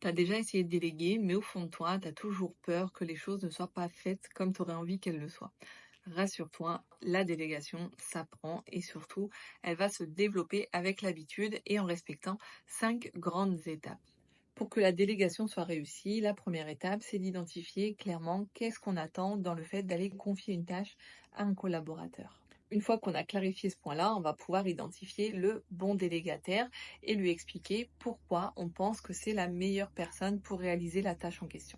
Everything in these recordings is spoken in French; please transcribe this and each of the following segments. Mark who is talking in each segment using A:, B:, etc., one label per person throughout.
A: T'as déjà essayé de déléguer, mais au fond de toi, t'as toujours peur que les choses ne soient pas faites comme t'aurais envie qu'elles le soient. Rassure-toi, la délégation s'apprend et surtout, elle va se développer avec l'habitude et en respectant 5 grandes étapes. Pour que la délégation soit réussie, la première étape, c'est d'identifier clairement qu'est-ce qu'on attend dans le fait d'aller confier une tâche à un collaborateur. Une fois qu'on a clarifié ce point-là, on va pouvoir identifier le bon délégataire et lui expliquer pourquoi on pense que c'est la meilleure personne pour réaliser la tâche en question.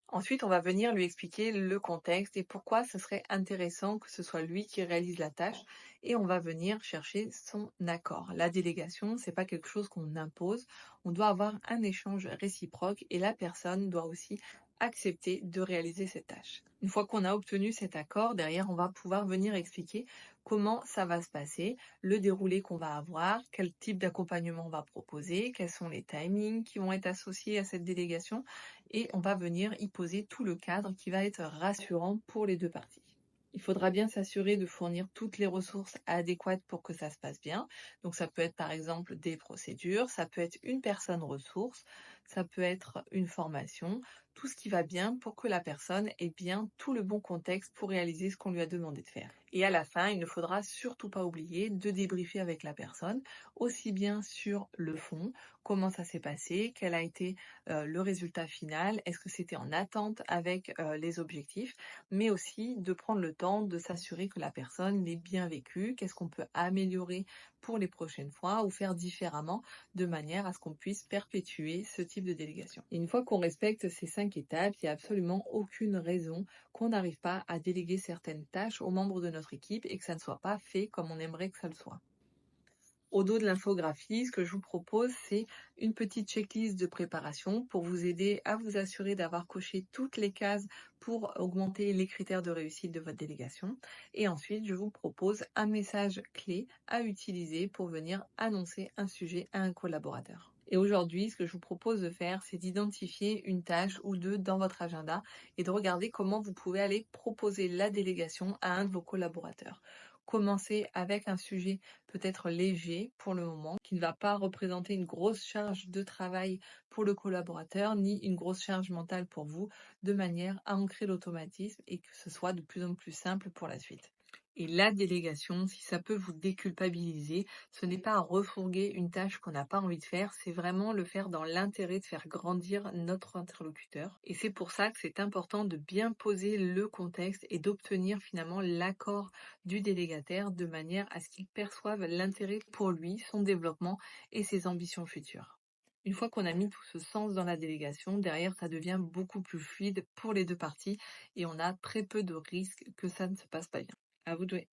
A: Ensuite, on va venir lui expliquer le contexte et pourquoi ce serait intéressant que ce soit lui qui réalise la tâche et on va venir chercher son accord. La délégation, c'est pas quelque chose qu'on impose, on doit avoir un échange réciproque et la personne doit aussi accepter de réaliser cette tâche. Une fois qu'on a obtenu cet accord, derrière, on va pouvoir venir expliquer comment ça va se passer, le déroulé qu'on va avoir, quel type d'accompagnement on va proposer, quels sont les timings qui vont être associés à cette délégation et on va venir y poser tout le cadre qui va être rassurant pour les deux parties. Il faudra bien s'assurer de fournir toutes les ressources adéquates pour que ça se passe bien. Donc ça peut être par exemple des procédures, ça peut être une personne ressource, ça peut être une formation, tout ce qui va bien pour que la personne ait bien tout le bon contexte pour réaliser ce qu'on lui a demandé de faire. Et à la fin, il ne faudra surtout pas oublier de débriefer avec la personne, aussi bien sur le fond, comment ça s'est passé, quel a été le résultat final, est-ce que c'était en attente avec les objectifs, mais aussi de prendre le temps de s'assurer que la personne l'ait bien vécu, qu'est-ce qu'on peut améliorer pour les prochaines fois ou faire différemment de manière à ce qu'on puisse perpétuer ce type de délégation. Et une fois qu'on respecte ces 5 étapes, il n'y a absolument aucune raison qu'on n'arrive pas à déléguer certaines tâches aux membres de notre équipe et que ça ne soit pas fait comme on aimerait que ça le soit. Au dos de l'infographie, ce que je vous propose, c'est une petite checklist de préparation pour vous aider à vous assurer d'avoir coché toutes les cases pour augmenter les critères de réussite de votre délégation. Et ensuite, je vous propose un message clé à utiliser pour venir annoncer un sujet à un collaborateur. Et aujourd'hui, ce que je vous propose de faire, c'est d'identifier une tâche ou deux dans votre agenda et de regarder comment vous pouvez aller proposer la délégation à un de vos collaborateurs. Commencez avec un sujet peut-être léger pour le moment, qui ne va pas représenter une grosse charge de travail pour le collaborateur, ni une grosse charge mentale pour vous, de manière à ancrer l'automatisme et que ce soit de plus en plus simple pour la suite. Et la délégation, si ça peut vous déculpabiliser, ce n'est pas refourguer une tâche qu'on n'a pas envie de faire, c'est vraiment le faire dans l'intérêt de faire grandir notre interlocuteur. Et c'est pour ça que c'est important de bien poser le contexte et d'obtenir finalement l'accord du délégataire de manière à ce qu'il perçoive l'intérêt pour lui, son développement et ses ambitions futures. Une fois qu'on a mis tout ce sens dans la délégation, derrière, ça devient beaucoup plus fluide pour les deux parties et on a très peu de risques que ça ne se passe pas bien. À vous de jouer.